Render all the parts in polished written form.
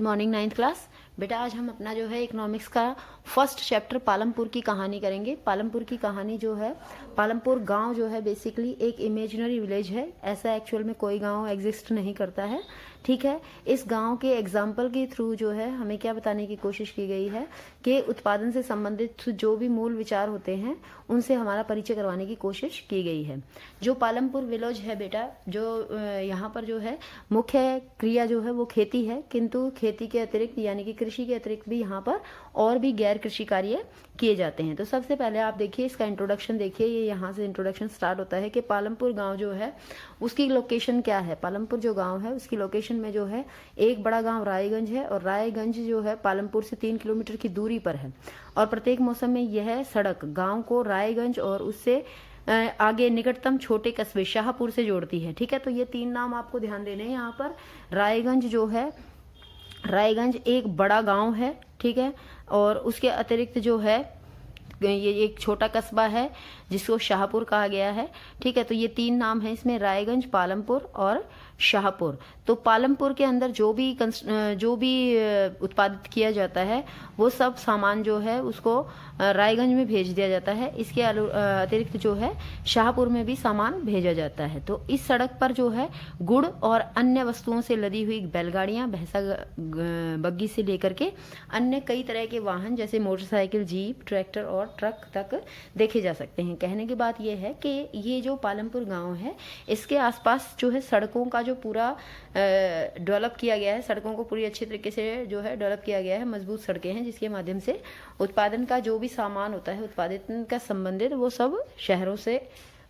Good morning ninth class. बेटा आज हम अपना जो है इकोनॉमिक्स का फर्स्ट चैप्टर पालमपुर की कहानी करेंगे। पालमपुर की कहानी जो है, पालमपुर गांव जो है बेसिकली एक इमेजिनरी विलेज है। ऐसा एक्चुअल में कोई गांव एग्जिस्ट नहीं करता है, ठीक है। इस गांव के एग्जाम्पल के थ्रू जो है हमें क्या बताने की कोशिश की गई है कि उत्पादन से संबंधित जो भी मूल विचार होते हैं उनसे हमारा परिचय करवाने की कोशिश की गई है। जो पालमपुर विलेज है बेटा, जो यहाँ पर जो है मुख्य क्रिया जो है वो खेती है, किंतु खेती के अतिरिक्त यानी कि कृषि के अतिरिक्त भी यहाँ पर और भी गैर कृषि कार्य किए जाते हैं। तो सबसे पहले आप देखिए इसका इंट्रोडक्शन देखिए, ये यहाँ से इंट्रोडक्शन स्टार्ट होता है कि पालमपुर गांव जो है उसकी लोकेशन क्या है। पालमपुर जो गांव है उसकी लोकेशन में जो है एक बड़ा गांव रायगंज है, और रायगंज जो है पालमपुर से 3 किलोमीटर की दूरी पर है। और प्रत्येक मौसम में यह सड़क गांव को रायगंज और उससे आगे निकटतम छोटे कस्बे शाहपुर से जोड़ती है, ठीक है। तो ये 3 नाम आपको ध्यान देने हैं यहाँ पर। रायगंज जो है, रायगंज एक बड़ा गांव है, ठीक है, और उसके अतिरिक्त जो है ये एक छोटा कस्बा है जिसको शाहपुर कहा गया है, ठीक है। तो ये 3 नाम है इसमें, रायगंज, पालमपुर और शाहपुर। तो पालमपुर के अंदर जो भी उत्पादित किया जाता है वो सब सामान जो है उसको रायगंज में भेज दिया जाता है। इसके अतिरिक्त जो है शाहपुर में भी सामान भेजा जाता है। तो इस सड़क पर जो है गुड़ और अन्य वस्तुओं से लदी हुई बैलगाड़ियां, भैंसा बग्गी से लेकर के अन्य कई तरह के वाहन जैसे मोटरसाइकिल, जीप, ट्रैक्टर और ट्रक तक देखे जा सकते हैं। कहने की बात यह है कि ये जो पालमपुर गांव है इसके आसपास जो है सड़कों का जो पूरा डेवलप किया गया है, सड़कों को पूरी अच्छी तरीके से जो है डेवलप किया गया है। मजबूत सड़कें हैं जिसके माध्यम से उत्पादन का जो भी सामान होता है, उत्पादन का संबंधित, वो सब शहरों से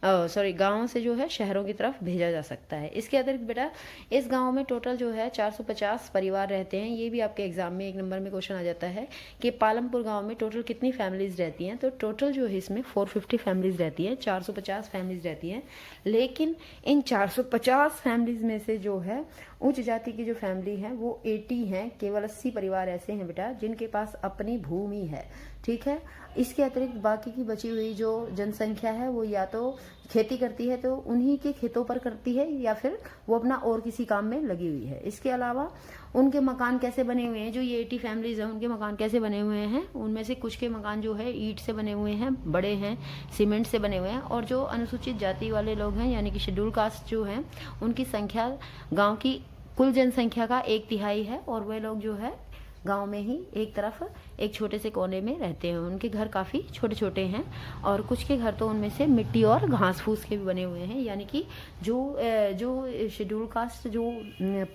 गांवों से जो है शहरों की तरफ भेजा जा सकता है। इसके अतिरिक्त बेटा इस गांव में टोटल जो है 450 परिवार रहते हैं। ये भी आपके एग्जाम में 1 नंबर में क्वेश्चन आ जाता है कि पालमपुर गांव में टोटल कितनी फैमिलीज रहती हैं। तो टोटल जो है इसमें 450 फैमिलीज रहती हैं, 450 फैमिलीज रहती हैं। लेकिन इन 450 फैमिलीज में से जो है उच्च जाति की जो फैमिली है वो 80 हैं। केवल 80 परिवार ऐसे हैं बेटा जिनके पास अपनी भूमि है, ठीक है। इसके अतिरिक्त बाकी की बची हुई जो जनसंख्या है वो या तो खेती करती है तो उन्हीं के खेतों पर करती है, या फिर वो अपना और किसी काम में लगी हुई है। इसके अलावा उनके मकान कैसे बने हुए हैं, जो ये 80 फैमिलीज हैं उनके मकान कैसे बने हुए हैं, उनमें से कुछ के मकान जो है ईंट से बने हुए हैं, बड़े हैं, सीमेंट से बने हुए हैं। और जो अनुसूचित जाति वाले लोग हैं यानी कि शेड्यूल कास्ट जो हैं उनकी संख्या गाँव की कुल जनसंख्या का 1/3 है, और वे लोग जो है गांव में ही एक तरफ एक छोटे से कोने में रहते हैं। उनके घर काफ़ी छोटे छोटे हैं, और कुछ के घर तो उनमें से मिट्टी और घास फूस के भी बने हुए हैं। यानी कि जो शेड्यूल कास्ट जो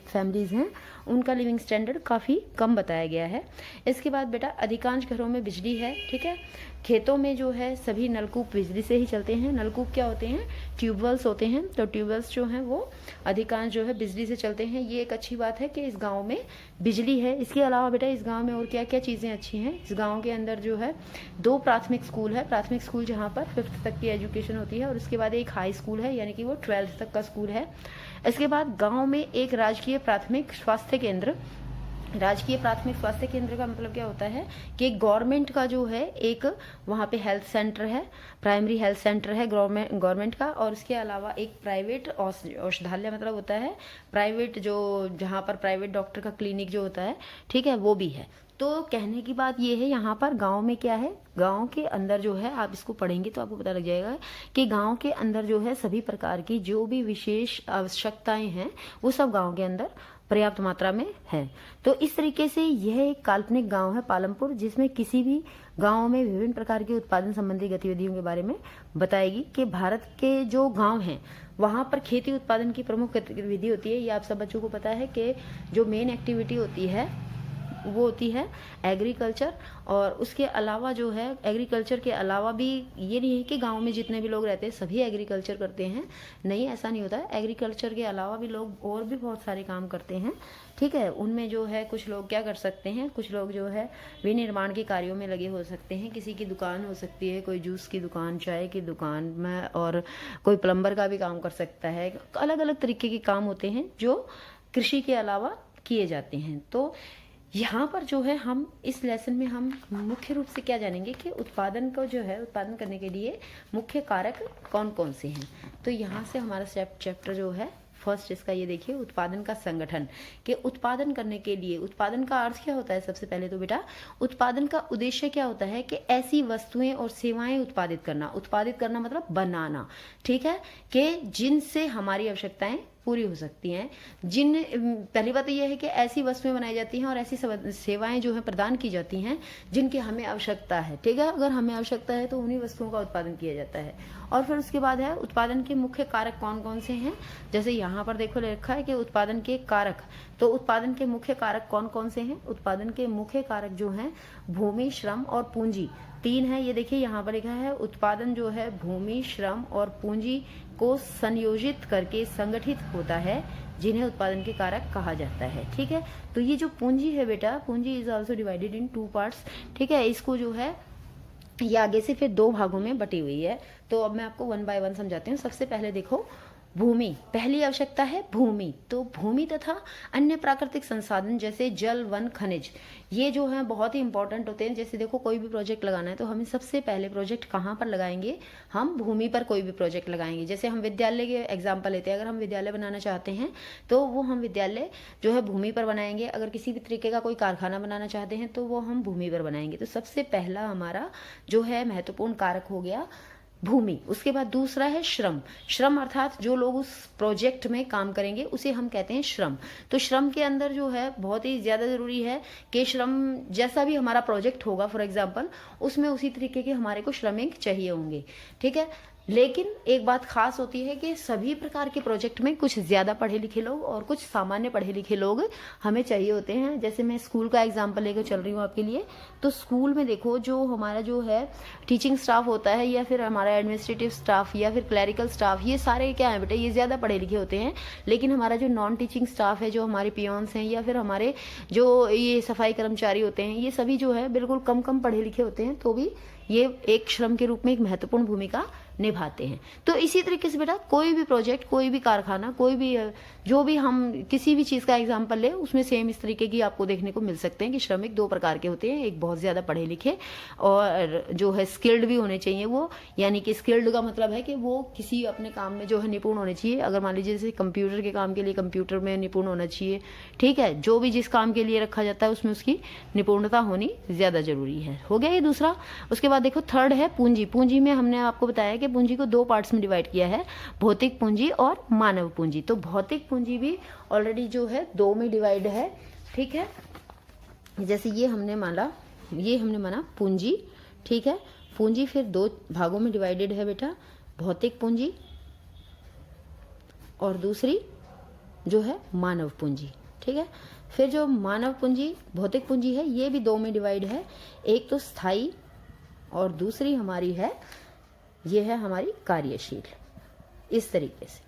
फैमिलीज हैं उनका लिविंग स्टैंडर्ड काफ़ी कम बताया गया है। इसके बाद बेटा अधिकांश घरों में बिजली है, ठीक है। खेतों में जो है सभी नलकूप बिजली से ही चलते हैं। नलकूप क्या होते हैं? ट्यूबवेल्स होते हैं। तो ट्यूबवेल्स जो हैं वो अधिकांश जो है बिजली से चलते हैं। ये एक अच्छी बात है कि इस गांव में बिजली है। इसके अलावा बेटा इस गांव में और क्या क्या चीज़ें अच्छी हैं? इस गांव के अंदर जो है 2 प्राथमिक स्कूल है। प्राथमिक स्कूल जहाँ पर 5th तक की एजुकेशन होती है, और उसके बाद एक हाई स्कूल है यानी कि वो 12th तक का स्कूल है। इसके बाद गाँव में एक राजकीय प्राथमिक स्वास्थ्य केंद्र। राजकीय प्राथमिक स्वास्थ्य केंद्र का मतलब क्या होता है कि गवर्नमेंट का जो है एक वहाँ पे हेल्थ सेंटर है, प्राइमरी हेल्थ सेंटर है गवर्नमेंट का, और उसके अलावा एक प्राइवेट औषधालय मतलब होता है प्राइवेट, जो जहाँ पर प्राइवेट डॉक्टर का क्लिनिक जो होता है, ठीक है, वो भी है। तो कहने की बात ये है यहाँ पर गांव में क्या है, गांव के अंदर जो है आप इसको पढ़ेंगे तो आपको पता लग जाएगा कि गांव के अंदर जो है सभी प्रकार की जो भी विशेष आवश्यकताएं हैं वो सब गांव के अंदर पर्याप्त मात्रा में है। तो इस तरीके से यह एक काल्पनिक गांव है पालमपुर, जिसमें किसी भी गांव में विभिन्न प्रकार के उत्पादन संबंधी गतिविधियों के बारे में बताएगी कि भारत के जो गांव हैं वहां पर खेती उत्पादन की प्रमुख गतिविधि होती है। ये आप सब बच्चों को पता है कि जो मेन एक्टिविटी होती है वो होती है एग्रीकल्चर। और उसके अलावा जो है एग्रीकल्चर के अलावा भी ये नहीं है कि गांव में जितने भी लोग रहते हैं सभी एग्रीकल्चर करते हैं, नहीं, ऐसा नहीं होता है। एग्रीकल्चर के अलावा भी लोग और भी बहुत सारे काम करते हैं, ठीक है। उनमें जो है कुछ लोग क्या कर सकते हैं, कुछ लोग जो है विनिर्माण के कार्यों में लगे हो सकते हैं। किसी की दुकान हो सकती है, कोई जूस की दुकान, चाय की दुकान में, और कोई प्लम्बर का भी काम कर सकता है। अलग अलग तरीके के काम होते हैं जो कृषि के अलावा किए जाते हैं। तो यहाँ पर जो है हम इस लेसन में हम मुख्य रूप से क्या जानेंगे कि उत्पादन को जो है उत्पादन करने के लिए मुख्य कारक कौन कौन से हैं। तो यहाँ से हमारा चैप्टर जो है फर्स्ट इसका ये देखिए, उत्पादन का संगठन, कि उत्पादन करने के लिए, उत्पादन का अर्थ क्या होता है? सबसे पहले तो बेटा उत्पादन का उद्देश्य क्या होता है कि ऐसी वस्तुएं और सेवाएं उत्पादित करना। उत्पादित करना मतलब बनाना, ठीक है, कि जिनसे हमारी आवश्यकताएं पूरी हो सकती हैं। पहली बात तो यह है कि ऐसी वस्तुएं बनाई जाती हैं और ऐसी सेवाएं जो है प्रदान की जाती हैं जिनकी हमें आवश्यकता है, ठीक है। अगर हमें आवश्यकता है तो उन्हीं वस्तुओं का उत्पादन किया जाता है। और फिर उसके बाद है उत्पादन के मुख्य कारक कौन कौन से हैं। जैसे यहाँ पर देखो ले रखा है कि उत्पादन के कारक, तो उत्पादन के मुख्य कारक कौन कौन से हैं? उत्पादन के मुख्य कारक जो हैं भूमि, श्रम और पूंजी, 3 है। ये देखिए यहाँ पर लिखा है उत्पादन जो है भूमि, श्रम और पूंजी को संयोजित करके संगठित होता है, जिन्हें उत्पादन के कारक कहा जाता है, ठीक है। तो ये जो पूंजी है बेटा, पूंजी is also divided in 2 parts, ठीक है। इसको जो है ये आगे से फिर 2 भागों में बटी हुई है। तो अब मैं आपको 1 बाय 1 समझाती हूँ। सबसे पहले देखो भूमि, पहली आवश्यकता है भूमि। तो भूमि तथा अन्य प्राकृतिक संसाधन जैसे जल, वन, खनिज, ये जो है बहुत ही इंपॉर्टेंट होते हैं। जैसे देखो कोई भी प्रोजेक्ट लगाना है तो हमें सबसे पहले प्रोजेक्ट कहाँ पर लगाएंगे? हम भूमि पर कोई भी प्रोजेक्ट लगाएंगे। जैसे हम विद्यालय के एग्जाम्पल लेते हैं, अगर हम विद्यालय बनाना चाहते हैं तो वो हम विद्यालय जो है भूमि पर बनाएंगे। अगर किसी भी तरीके का कोई कारखाना बनाना चाहते हैं तो वो हम भूमि पर बनाएंगे। तो सबसे पहला हमारा जो है महत्वपूर्ण कारक हो गया भूमि। उसके बाद दूसरा है श्रम। श्रम अर्थात जो लोग उस प्रोजेक्ट में काम करेंगे उसे हम कहते हैं श्रम। तो श्रम के अंदर जो है बहुत ही ज्यादा जरूरी है कि श्रम जैसा भी हमारा प्रोजेक्ट होगा फॉर एग्जांपल, उसमें उसी तरीके के हमारे को श्रमिक चाहिए होंगे, ठीक है। लेकिन एक बात खास होती है कि सभी प्रकार के प्रोजेक्ट में कुछ ज्यादा पढ़े लिखे लोग और कुछ सामान्य पढ़े लिखे लोग हमें चाहिए होते हैं। जैसे मैं स्कूल का एग्जांपल लेकर चल रही हूँ आपके लिए, तो स्कूल में देखो जो हमारा जो है टीचिंग स्टाफ होता है या फिर हमारा एडमिनिस्ट्रेटिव स्टाफ या फिर क्लरिकल स्टाफ, ये सारे क्या है बेटा, ये ज्यादा पढ़े लिखे होते हैं। लेकिन हमारा जो नॉन टीचिंग स्टाफ है, जो हमारे पियोन्स हैं या फिर हमारे जो ये सफाई कर्मचारी होते हैं, ये सभी जो है बिल्कुल कम पढ़े लिखे होते हैं, तो भी ये एक श्रम के रूप में एक महत्वपूर्ण भूमिका निभाते हैं। तो इसी तरीके से बेटा कोई भी प्रोजेक्ट, कोई भी कारखाना, कोई भी जो भी हम किसी भी चीज का एग्जांपल ले, उसमें सेम इस तरीके की आपको देखने को मिल सकते हैं कि श्रमिक 2 प्रकार के होते हैं। एक बहुत ज्यादा पढ़े लिखे और जो है स्किल्ड भी होने चाहिए वो, यानी कि स्किल्ड का मतलब है कि वो किसी अपने काम में जो है निपुण होने चाहिए। अगर मान लीजिए जैसे कंप्यूटर के काम के लिए कंप्यूटर में निपुण होना चाहिए, ठीक है। जो भी जिस काम के लिए रखा जाता है उसमें उसकी निपुणता होनी ज्यादा जरूरी है। हो गया ये दूसरा। उसके बाद देखो थर्ड है पूंजी। पूंजी में हमने आपको बताया कि पूंजी को 2 पार्ट्स में डिवाइड किया है, भौतिक पूंजी और मानव पूंजी। तो भौतिक पूंजी भी ऑलरेडी जो है 2 में डिवाइड है, ठीक है। जैसे ये हमने माना पूंजी, ठीक है। पूंजी फिर 2 भागों में डिवाइडेड है बेटा, भौतिक पूंजी और दूसरी जो है मानव पूंजी, ठीक है। फिर जो मानव पूंजी, भौतिक पूंजी है, ये भी 2 में डिवाइड है। एक तो स्थायी और दूसरी हमारी है, ये है हमारी कार्यशील, इस तरीके से,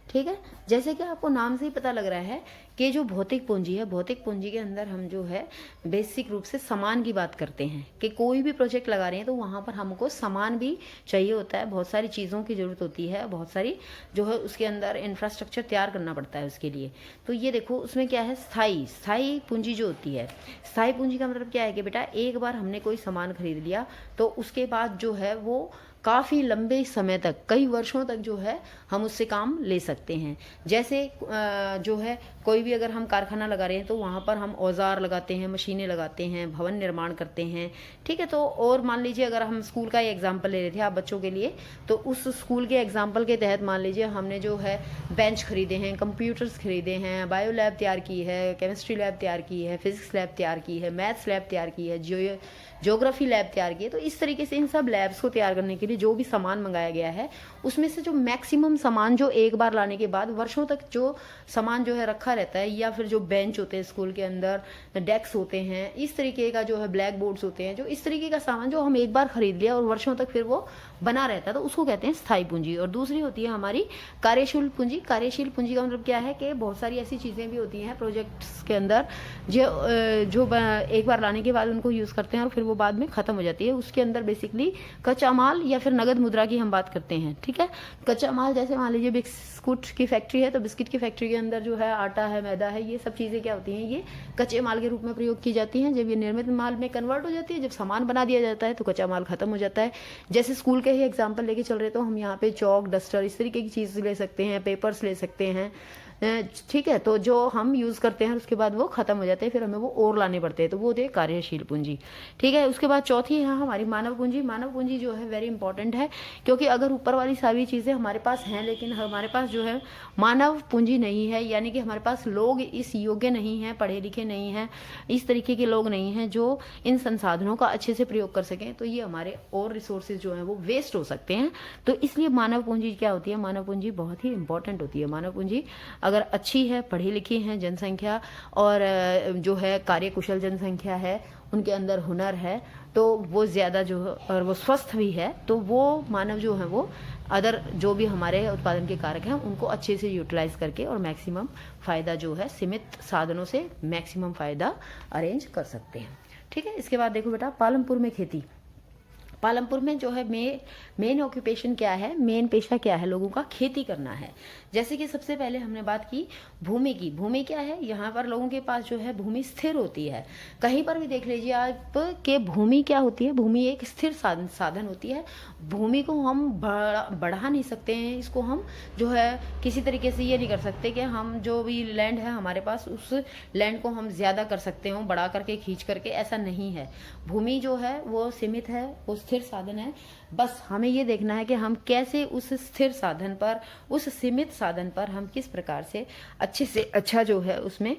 ठीक है। जैसे कि आपको नाम से ही पता लग रहा है कि जो भौतिक पूंजी है, भौतिक पूंजी के अंदर हम जो है बेसिक रूप से सामान की बात करते हैं कि कोई भी प्रोजेक्ट लगा रहे हैं तो वहां पर हमको सामान भी चाहिए होता है, बहुत सारी चीज़ों की जरूरत होती है, बहुत सारी जो है उसके अंदर इंफ्रास्ट्रक्चर तैयार करना पड़ता है उसके लिए। तो ये देखो उसमें क्या है, स्थायी पूंजी जो होती है। स्थायी पूंजी का मतलब क्या है कि बेटा एक बार हमने कोई सामान खरीद लिया तो उसके बाद जो है वो काफ़ी लंबे समय तक, कई वर्षों तक जो है हम उससे काम ले सकते हैं। जैसे जो है कोई भी अगर हम कारखाना लगा रहे हैं तो वहाँ पर हम औजार लगाते हैं, मशीनें लगाते हैं, भवन निर्माण करते हैं, ठीक है। तो और मान लीजिए अगर हम स्कूल का ही एग्जाम्पल ले रहे थे आप बच्चों के लिए, तो उस स्कूल के एग्जाम्पल के तहत मान लीजिए हमने जो है बेंच खरीदे हैं, कंप्यूटर्स खरीदे हैं, बायो लैब तैयार की है, केमिस्ट्री लैब तैयार की है, फिजिक्स लैब तैयार की है, मैथ्स लैब तैयार की है, ज्योग्राफी लैब तैयार की है। तो इस तरीके से इन सब लैब्स को तैयार करने के लिए जो भी सामान मंगाया गया है उसमें से जो मैक्सिमम सामान जो एक बार लाने के बाद वर्षों तक जो सामान जो है रखा रहता है, या फिर जो बेंच होते हैं स्कूल के अंदर, डेस्क होते हैं, इस तरीके का जो है ब्लैक बोर्ड्स होते हैं, जो इस तरीके का सामान जो हम एक बार खरीद लिया और वर्षों तक फिर वो बना रहता है, तो उसको कहते हैं स्थायी पूंजी। और दूसरी होती है हमारी कार्यशील पूंजी। कार्यशील पूंजी का मतलब क्या है कि बहुत सारी ऐसी चीजें भी होती हैं प्रोजेक्ट्स के अंदर जो एक बार लाने के बाद उनको यूज करते हैं और फिर वो बाद में खत्म हो जाती है। उसके अंदर बेसिकली कच्चा माल या फिर नगद मुद्रा की हम बात करते हैं, ठीक है। कच्चा माल जैसे मान लीजिए बिस्कुट की फैक्ट्री है तो बिस्किट की फैक्ट्री के अंदर जो है आटा है, मैदा है, ये सब चीजें क्या होती हैं, ये कच्चे माल के रूप में प्रयोग की जाती हैं। जब ये निर्मित माल में कन्वर्ट हो जाती है, जब सामान बना दिया जाता है तो कच्चा माल खत्म हो जाता है। जैसे स्कूल के ही एग्जाम्पल लेके चल रहे तो हम यहाँ पे चौक, डस्टर, इस तरीके की चीज ले सकते हैं, पेपर्स ले सकते हैं, ठीक है, तो जो हम यूज़ करते हैं उसके बाद वो ख़त्म हो जाते हैं, फिर हमें वो और लाने पड़ते हैं, तो वो होती है कार्यशील पूंजी। ठीक है, उसके बाद चौथी है हमारी मानव पूंजी। मानव पूंजी जो है वेरी इंपॉर्टेंट है, क्योंकि अगर ऊपर वाली सारी चीज़ें हमारे पास हैं लेकिन हमारे पास जो है मानव पूंजी नहीं है, यानी कि हमारे पास लोग इस योग्य नहीं हैं, पढ़े लिखे नहीं हैं, इस तरीके के लोग नहीं हैं जो इन संसाधनों का अच्छे से प्रयोग कर सकें, तो ये हमारे और रिसोर्सेज जो हैं वो वेस्ट हो सकते हैं। तो इसलिए मानव पूंजी क्या होती है, मानव पूंजी बहुत ही इंपॉर्टेंट होती है। मानव पूंजी अगर अच्छी है, पढ़ी लिखी है जनसंख्या और जो है कार्यकुशल जनसंख्या है, उनके अंदर हुनर है, तो वो ज़्यादा जो और वो स्वस्थ भी है, तो वो मानव जो है वो अदर जो भी हमारे उत्पादन के कारक हैं उनको अच्छे से यूटिलाइज करके और मैक्सिमम फ़ायदा जो है सीमित साधनों से मैक्सिमम फ़ायदा अरेंज कर सकते हैं। ठीक है, इसके बाद देखो बेटा पालमपुर में खेती। पालमपुर में जो है मेन ऑक्यूपेशन क्या है, मेन पेशा क्या है, लोगों का खेती करना है। जैसे कि सबसे पहले हमने बात की भूमि की। भूमि क्या है, यहाँ पर लोगों के पास जो है भूमि स्थिर होती है। कहीं पर भी देख लीजिए आप कि भूमि क्या होती है, भूमि एक स्थिर साधन होती है। भूमि को हम बढ़ा नहीं सकते हैं, इसको हम जो है किसी तरीके से ये नहीं कर सकते कि हम जो भी लैंड है हमारे पास उस लैंड को हम ज़्यादा कर सकते हो, बढ़ा करके खींच करके, ऐसा नहीं है। भूमि जो है वो सीमित है, वो स्थिर साधन है। बस हमें ये देखना है कि हम कैसे उस स्थिर साधन पर, उस सीमित साधन पर हम किस प्रकार से अच्छे से अच्छा जो है उसमें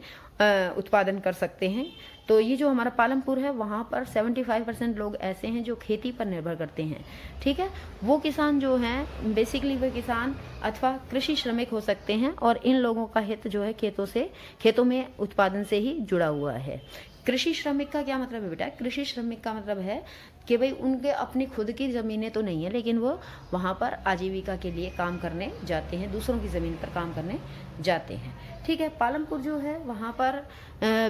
उत्पादन कर सकते हैं। तो ये जो हमारा पालमपुर है वहाँ पर 75% लोग ऐसे हैं जो खेती पर निर्भर करते हैं। ठीक है, वो किसान जो हैं बेसिकली वे किसान अथवा कृषि श्रमिक हो सकते हैं, और इन लोगों का हित जो है खेतों में उत्पादन से ही जुड़ा हुआ है। कृषि श्रमिक का क्या मतलब है बेटा, कृषि श्रमिक का मतलब है कि भाई उनके अपनी खुद की ज़मीनें तो नहीं है, लेकिन वो वहाँ पर आजीविका के लिए काम करने जाते हैं, दूसरों की ज़मीन पर काम करने जाते हैं। ठीक है, पालमपुर जो है वहाँ पर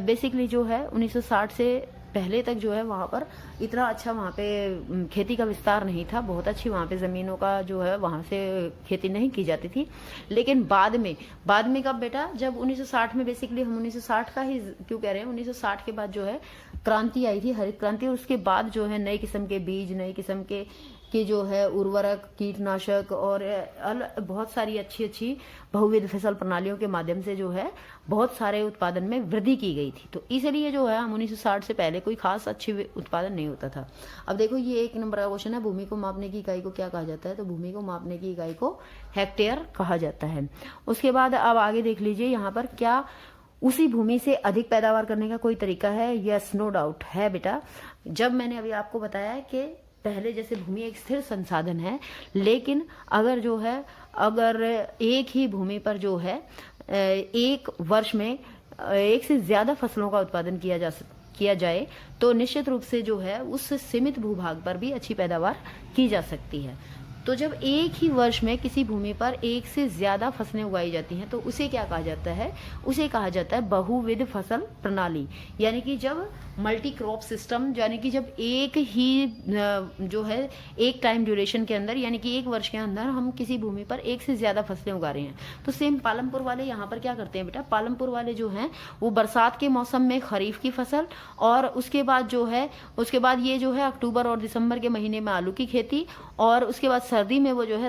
बेसिकली जो है 1960 से पहले तक जो है वहाँ पर इतना अच्छा वहाँ पे खेती का विस्तार नहीं था, बहुत अच्छी वहाँ पे ज़मीनों का जो है वहाँ से खेती नहीं की जाती थी। लेकिन बाद में कब बेटा, जब 1960 में, बेसिकली हम 1960 का ही क्यों कह रहे हैं, 1960 के बाद जो है क्रांति आई थी, हरित क्रांति, और उसके बाद जो है नए किस्म के बीज, नए किस्म के जो है उर्वरक, कीटनाशक और बहुत सारी अच्छी बहुविध फसल प्रणालियों के माध्यम से जो है बहुत सारे उत्पादन में वृद्धि की गई थी। तो इसलिए जो है हम 1960 से पहले कोई खास अच्छी उत्पादन नहीं होता था। अब देखो ये 1 नंबर का क्वेश्चन है, भूमि को मापने की इकाई को क्या कहा जाता है, तो भूमि को मापने की इकाई को हेक्टेयर कहा जाता है। उसके बाद अब आगे देख लीजिए, यहाँ पर क्या उसी भूमि से अधिक पैदावार करने का कोई तरीका है? यस, नो डाउट है बेटा। जब मैंने अभी आपको बताया कि पहले जैसे भूमि एक स्थिर संसाधन है, लेकिन अगर एक ही भूमि पर जो है एक वर्ष में एक से ज्यादा फसलों का उत्पादन किया जाए तो निश्चित रूप से जो है उस सीमित भूभाग पर भी अच्छी पैदावार की जा सकती है। तो जब एक ही वर्ष में किसी भूमि पर एक से ज्यादा फसलें उगाई जाती हैं तो उसे क्या कहा जाता है, उसे कहा जाता है बहुविध फसल प्रणाली। यानी कि जब मल्टी क्रॉप सिस्टम, यानी कि जब एक ही जो है एक टाइम ड्यूरेशन के अंदर, यानी कि एक वर्ष के अंदर हम किसी भूमि पर एक से ज्यादा फसलें उगा रहे हैं। तो सेम पालमपुर वाले यहाँ पर क्या करते हैं बेटा, पालमपुर वाले जो हैं वो बरसात के मौसम में खरीफ की फसल, और उसके बाद ये जो है अक्टूबर और दिसंबर के महीने में आलू की खेती, और उसके बाद सर्दी में वो जो है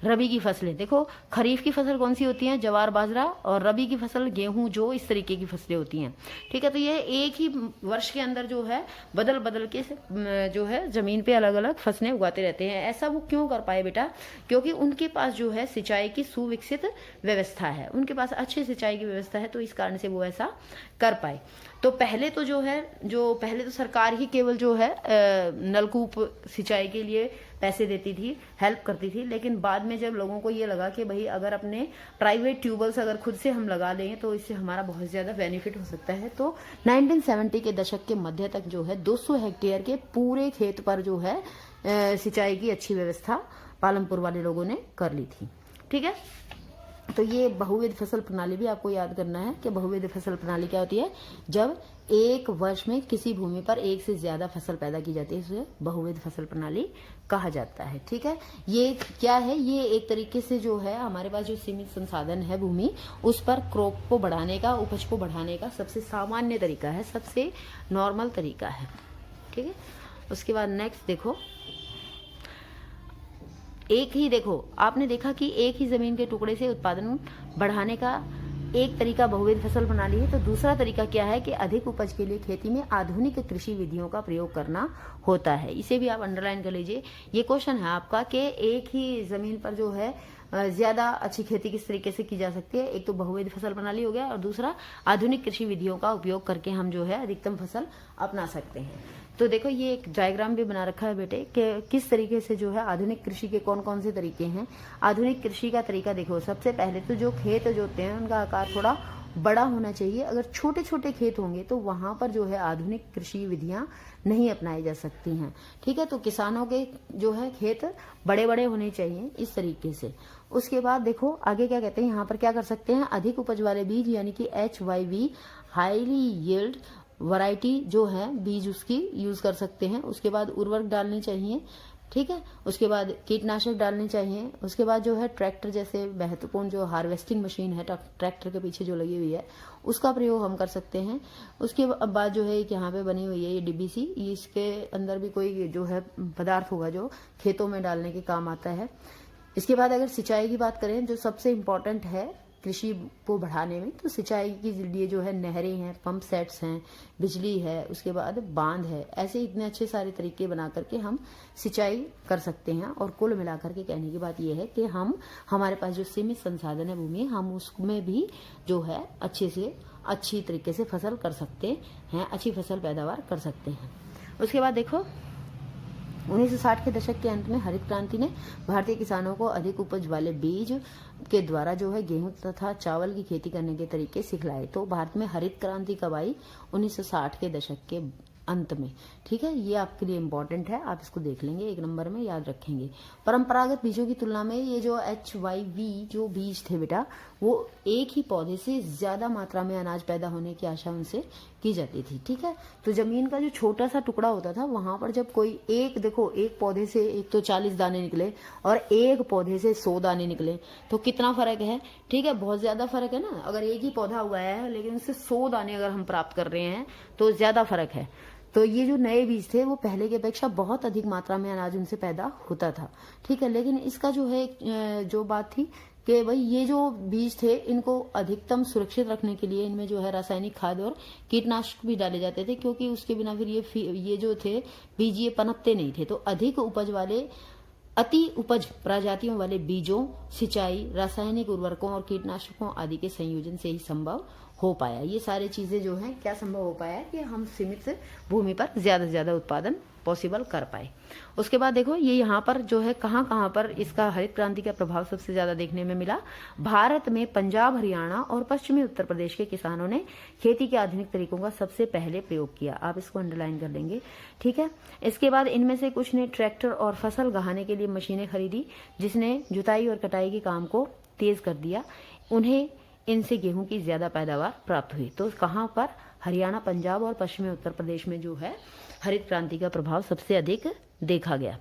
रबी की फसलें। देखो खरीफ की फसल कौन सी होती है, जवार बाजरा, और रबी की फसल गेहूं, जो इस तरीके की फसलें होती हैं। ठीक है, तो ये एक ही वर्ष के अंदर जो है बदल के जो है जमीन पे अलग अलग फसलें उगाते रहते हैं। ऐसा वो क्यों कर पाए बेटा, क्योंकि उनके पास जो है सिंचाई की सुविकसित व्यवस्था है, उनके पास अच्छी सिंचाई की व्यवस्था है, तो इस कारण से वो ऐसा कर पाए। तो पहले तो सरकार ही केवल जो है नलकूप सिंचाई के लिए पैसे देती थी, हेल्प करती थी, लेकिन बाद में जब लोगों को ये लगा कि भाई अगर अपने प्राइवेट ट्यूबवेल्स अगर खुद से हम लगा लें तो इससे हमारा बहुत ज़्यादा बेनिफिट हो सकता है, तो 1970 के दशक के मध्य तक जो है 200 हेक्टेयर के पूरे खेत पर जो है सिंचाई की अच्छी व्यवस्था पालमपुर वाले लोगों ने कर ली थी। ठीक है, तो ये बहुविध फसल प्रणाली भी आपको याद करना है कि बहुविध फसल प्रणाली क्या होती है, जब एक वर्ष में किसी भूमि पर एक से ज्यादा फसल पैदा की जाती है, इसे बहुविध फसल प्रणाली कहा जाता है। ठीक है, ये क्या है, ये एक तरीके से जो है हमारे पास जो सीमित संसाधन है भूमि, उस पर क्रॉप को बढ़ाने का, उपज को बढ़ाने का सबसे सामान्य तरीका है, सबसे नॉर्मल तरीका है। ठीक है, उसके बाद नेक्स्ट देखो, एक ही देखो, आपने देखा कि एक ही जमीन के टुकड़े से उत्पादन बढ़ाने का एक तरीका बहुविध फसल प्रणाली है, तो दूसरा तरीका क्या है कि अधिक उपज के लिए खेती में आधुनिक कृषि विधियों का प्रयोग करना होता है। इसे भी आप अंडरलाइन कर लीजिए। ये क्वेश्चन है आपका कि एक ही जमीन पर जो है ज्यादा अच्छी खेती किस तरीके से की जा सकती है। एक तो बहुविध फसल प्रणाली हो गया और दूसरा आधुनिक कृषि विधियों का उपयोग करके हम जो है अधिकतम फसल अपना सकते हैं। तो देखो ये एक डायग्राम भी बना रखा है बेटे कि किस तरीके से जो है आधुनिक कृषि के कौन कौन से तरीके हैं। आधुनिक कृषि का तरीका देखो, सबसे पहले तो जो खेत जोतते हैं उनका आकार थोड़ा बड़ा होना चाहिए। अगर छोटे छोटे खेत होंगे तो वहां पर जो है आधुनिक कृषि विधियां नहीं अपनाई जा सकती हैं। ठीक है, तो किसानों के जो है खेत बड़े बड़े होने चाहिए इस तरीके से। उसके बाद देखो आगे क्या कहते हैं, यहाँ पर क्या कर सकते हैं, अधिक उपज वाले बीज यानी कि HYV हाईली यील्ड वैरायटी जो है बीज उसकी यूज कर सकते हैं। उसके बाद उर्वरक डालनी चाहिए। ठीक है, उसके बाद कीटनाशक डालने चाहिए। उसके बाद जो है ट्रैक्टर जैसे महत्वपूर्ण जो हार्वेस्टिंग मशीन है ट्रैक्टर के पीछे जो लगी हुई है उसका प्रयोग हम कर सकते हैं। उसके बाद जो है एक यहाँ पे बनी हुई है ये DBC, इसके अंदर भी कोई जो है पदार्थ होगा जो खेतों में डालने के काम आता है। इसके बाद अगर सिंचाई की बात करें जो सबसे इम्पोर्टेंट है कृषि को बढ़ाने में, तो सिंचाई के लिए जो है नहरें हैं, पंप सेट्स हैं, बिजली है, उसके बाद बांध है। ऐसे इतने अच्छे सारे तरीके बना करके हम सिंचाई कर सकते हैं। और कुल मिलाकर के कहने की बात यह है कि हम हमारे पास जो सीमित संसाधन है भूमि, हम उसमें भी जो है अच्छे से अच्छी तरीके से फसल कर सकते हैं, अच्छी फसल पैदावार कर सकते हैं। उसके बाद देखो 1960 के दशक के अंत में हरित क्रांति ने भारतीय किसानों को अधिक उपज वाले बीज के द्वारा जो है गेहूं तथा चावल की खेती करने के तरीके सिखलाए। तो भारत में हरित क्रांति कब आई, 1960 के दशक के अंत में। ठीक है, ये आपके लिए इम्पोर्टेंट है, आप इसको देख लेंगे, एक नंबर में याद रखेंगे। परंपरागत बीजों की तुलना में ये जो HYV जो बीज थे बेटा, वो एक ही पौधे से ज्यादा मात्रा में अनाज पैदा होने की आशा उनसे की जाती थी। ठीक है, तो जमीन का जो छोटा सा टुकड़ा होता था वहां पर जब कोई एक देखो एक पौधे से एक तो 40 दाने निकले और एक पौधे से 100 दाने निकले, तो कितना फर्क है। ठीक है, बहुत ज्यादा फर्क है ना। अगर एक ही पौधा उगाया है लेकिन उससे 100 दाने अगर हम प्राप्त कर रहे हैं तो ज्यादा फर्क है। तो ये जो नए बीज थे वो पहले की अपेक्षा बहुत अधिक मात्रा में अनाज उनसे पैदा होता था। ठीक है, लेकिन इसका जो है जो बात थी कि भाई ये जो बीज थे इनको अधिकतम सुरक्षित रखने के लिए इनमें जो है रासायनिक खाद और कीटनाशक भी डाले जाते थे, क्योंकि उसके बिना फिर ये जो थे बीज ये पनपते नहीं थे। तो अधिक उपज वाले अति उपज प्रजातियों वाले बीजों, सिंचाई, रासायनिक उर्वरकों और कीटनाशकों आदि के संयोजन से ही संभव हो पाया। ये सारी चीजें जो हैं क्या संभव हो पाया कि हम सीमित भूमि पर ज्यादा से ज्यादा उत्पादन पॉसिबल कर पाए। उसके बाद देखो ये यहाँ पर जो है कहाँ पर इसका हरित क्रांति का प्रभाव सबसे ज्यादा देखने में मिला। भारत में पंजाब, हरियाणा और पश्चिमी उत्तर प्रदेश के किसानों ने खेती के आधुनिक तरीकों का सबसे पहले प्रयोग किया। आप इसको अंडरलाइन कर लेंगे। ठीक है, इसके बाद इनमें से कुछ ने ट्रैक्टर और फसल गहाने के लिए मशीनें खरीदी, जिसने जुताई और कटाई के काम को तेज कर दिया। उन्हें इनसे गेहूं की ज्यादा पैदावार प्राप्त हुई। तो कहां पर, हरियाणा, पंजाब और पश्चिमी उत्तर प्रदेश में जो है हरित क्रांति का प्रभाव सबसे अधिक देखा गया।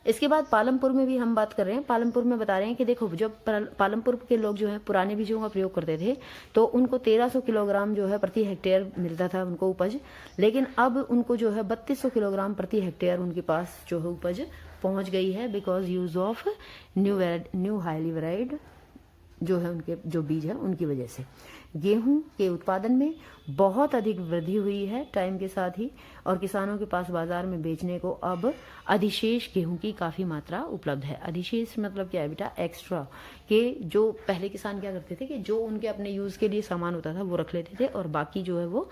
इसके बाद पालमपुर में भी हम बात कर रहे हैं। पालमपुर में बता रहे हैं कि देखो जब पालमपुर के लोग जो है पुराने बीजों का प्रयोग करते थे तो उनको 1300 किलोग्राम जो है प्रति हेक्टेयर मिलता था उनको उपज, लेकिन अब उनको जो है 3200 किलोग्राम प्रति हेक्टेयर उनके पास जो है उपज पहुंच गई है, because use of new highly varied जो है उनके जो बीज है उनकी वजह से गेहूं के उत्पादन में बहुत अधिक वृद्धि हुई है टाइम के साथ ही, और किसानों के पास बाजार में बेचने को अब अधिशेष गेहूं की काफी मात्रा उपलब्ध है। अधिशेष मतलब क्या है बेटा, एक्स्ट्रा, कि जो पहले किसान क्या करते थे कि जो उनके अपने यूज के लिए सामान होता था वो रख लेते थे और बाकी जो है वो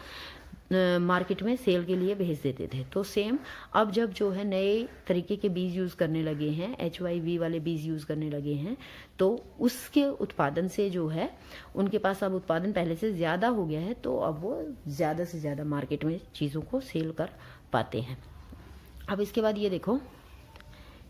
मार्केट में सेल के लिए भेज देते थे। तो सेम अब जब जो है नए तरीके के बीज यूज करने लगे हैं, HYV वाले बीज यूज करने लगे हैं, तो उसके उत्पादन से जो है उनके पास अब उत्पादन पहले से ज्यादा हो गया है, तो अब वो ज्यादा से ज्यादा मार्केट में चीजों को सेल कर पाते हैं। अब इसके बाद ये देखो,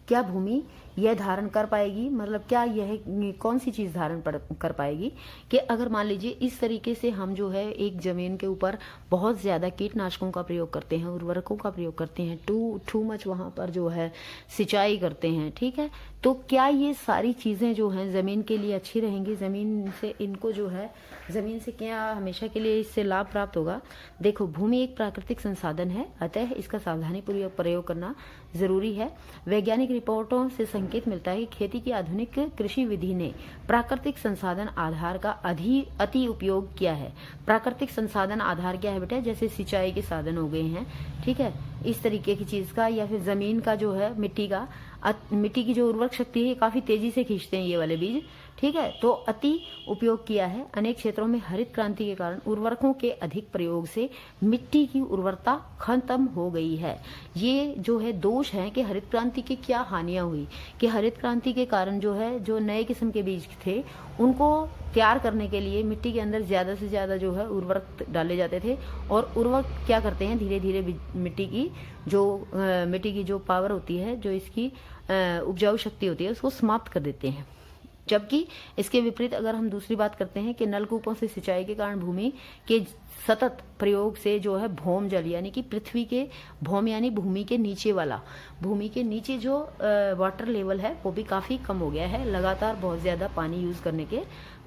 क्या भूमि यह धारण कर पाएगी, मतलब क्या यह कौन सी चीज धारण कर पाएगी कि अगर मान लीजिए इस तरीके से हम जो है एक जमीन के ऊपर बहुत ज्यादा कीटनाशकों का प्रयोग करते हैं, उर्वरकों का प्रयोग करते हैं, टू मच वहां पर जो है सिंचाई करते हैं। ठीक है, तो क्या ये सारी चीजें जो हैं जमीन के लिए अच्छी रहेंगी, जमीन से इनको जो है जमीन से क्या हमेशा के लिए इससे लाभ प्राप्त होगा। देखो भूमि एक प्राकृतिक संसाधन है, अतः इसका सावधानी पूर्वक प्रयोग करना जरूरी है। वैज्ञानिक रिपोर्टों से संकेत मिलता है कि खेती की आधुनिक कृषि विधि ने प्राकृतिक संसाधन आधार का अति उपयोग किया है। प्राकृतिक संसाधन आधार क्या है बेटा? जैसे सिंचाई के साधन हो गए हैं, ठीक है, इस तरीके की चीज का, या फिर जमीन का जो है, मिट्टी की जो उर्वरक शक्ति है काफी तेजी से खींचते हैं ये वाले बीज, ठीक है। तो अति उपयोग किया है। अनेक क्षेत्रों में हरित क्रांति के कारण उर्वरकों के अधिक प्रयोग से मिट्टी की उर्वरता खत्म हो गई है। ये जो है दोष है कि हरित क्रांति की क्या हानियां हुई, कि हरित क्रांति के कारण जो है, जो नए किस्म के बीज थे उनको तैयार करने के लिए मिट्टी के अंदर ज्यादा से ज्यादा जो है उर्वरक डाले जाते थे, और उर्वरक क्या करते हैं, धीरे धीरे मिट्टी की जो पावर होती है, जो इसकी उपजाऊ शक्ति होती है, उसको समाप्त कर देते हैं। जबकि इसके विपरीत अगर हम दूसरी बात करते हैं कि नलकूपों से सिंचाई के कारण भूमि के सतत प्रयोग से जो है भौम जल, यानी कि पृथ्वी के भौम यानी भूमि के नीचे वाला, भूमि के नीचे जो वाटर लेवल है वो भी काफी कम हो गया है, लगातार बहुत ज्यादा पानी यूज करने के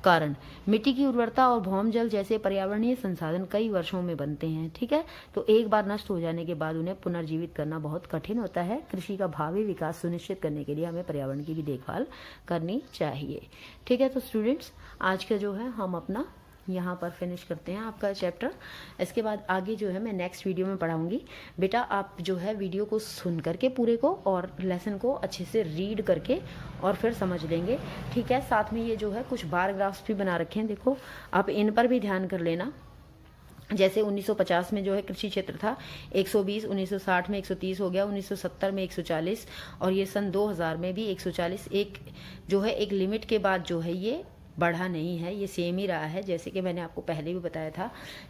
कारण। मिट्टी की उर्वरता और भौम जल जैसे पर्यावरणीय संसाधन कई वर्षों में बनते हैं, ठीक है। तो एक बार नष्ट हो जाने के बाद उन्हें पुनर्जीवित करना बहुत कठिन होता है। कृषि का भावी विकास सुनिश्चित करने के लिए हमें पर्यावरण की भी देखभाल करनी चाहिए, ठीक है। तो स्टूडेंट्स, आज का जो है हम अपना यहाँ पर फिनिश करते हैं आपका चैप्टर। इसके बाद आगे जो है मैं नेक्स्ट वीडियो में पढ़ाऊंगी। बेटा आप जो है वीडियो को सुन करके पूरे को और लेसन को अच्छे से रीड करके और फिर समझ लेंगे, ठीक है। साथ में ये जो है कुछ बार ग्राफ्स भी बना रखे हैं, देखो आप इन पर भी ध्यान कर लेना। जैसे 1950 में जो है कृषि क्षेत्र था 120, 1960 में 130 हो गया, 1970 में 140, और ये सन 2000 में भी 140। एक जो है एक लिमिट के बाद जो है ये बढ़ा नहीं है, ये सेम ही रहा है। जैसे कि मैंने आपको पहले भी बताया था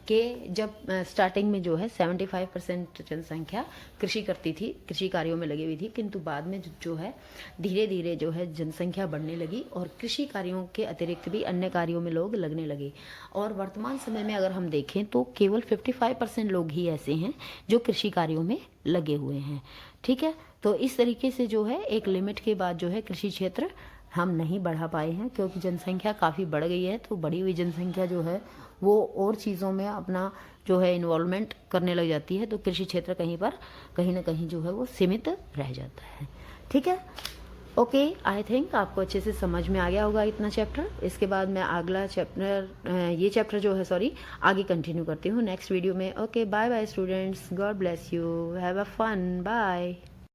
कि जब स्टार्टिंग में जो है 75% जनसंख्या कृषि करती थी, कृषि कार्यों में लगी हुई थी, किंतु बाद में जो है धीरे धीरे जो है जनसंख्या बढ़ने लगी और कृषि कार्यों के अतिरिक्त भी अन्य कार्यों में लोग लगने लगे। और वर्तमान समय में अगर हम देखें तो केवल 55% लोग ही ऐसे हैं जो कृषि कार्यों में लगे हुए हैं, ठीक है। तो इस तरीके से जो है एक लिमिट के बाद जो है कृषि क्षेत्र हम नहीं बढ़ा पाए हैं, क्योंकि जनसंख्या काफ़ी बढ़ गई है। तो बढ़ी हुई जनसंख्या जो है वो और चीज़ों में अपना जो है इन्वॉल्वमेंट करने लग जाती है, तो कृषि क्षेत्र कहीं ना कहीं जो है वो सीमित रह जाता है, ठीक है। ओके, आई थिंक आपको अच्छे से समझ में आ गया होगा इतना चैप्टर। इसके बाद मैं अगला चैप्टर, ये चैप्टर जो है सॉरी आगे कंटिन्यू करती हूँ नेक्स्ट वीडियो में। Okay, bye bye students, God bless you, have a fun, bye.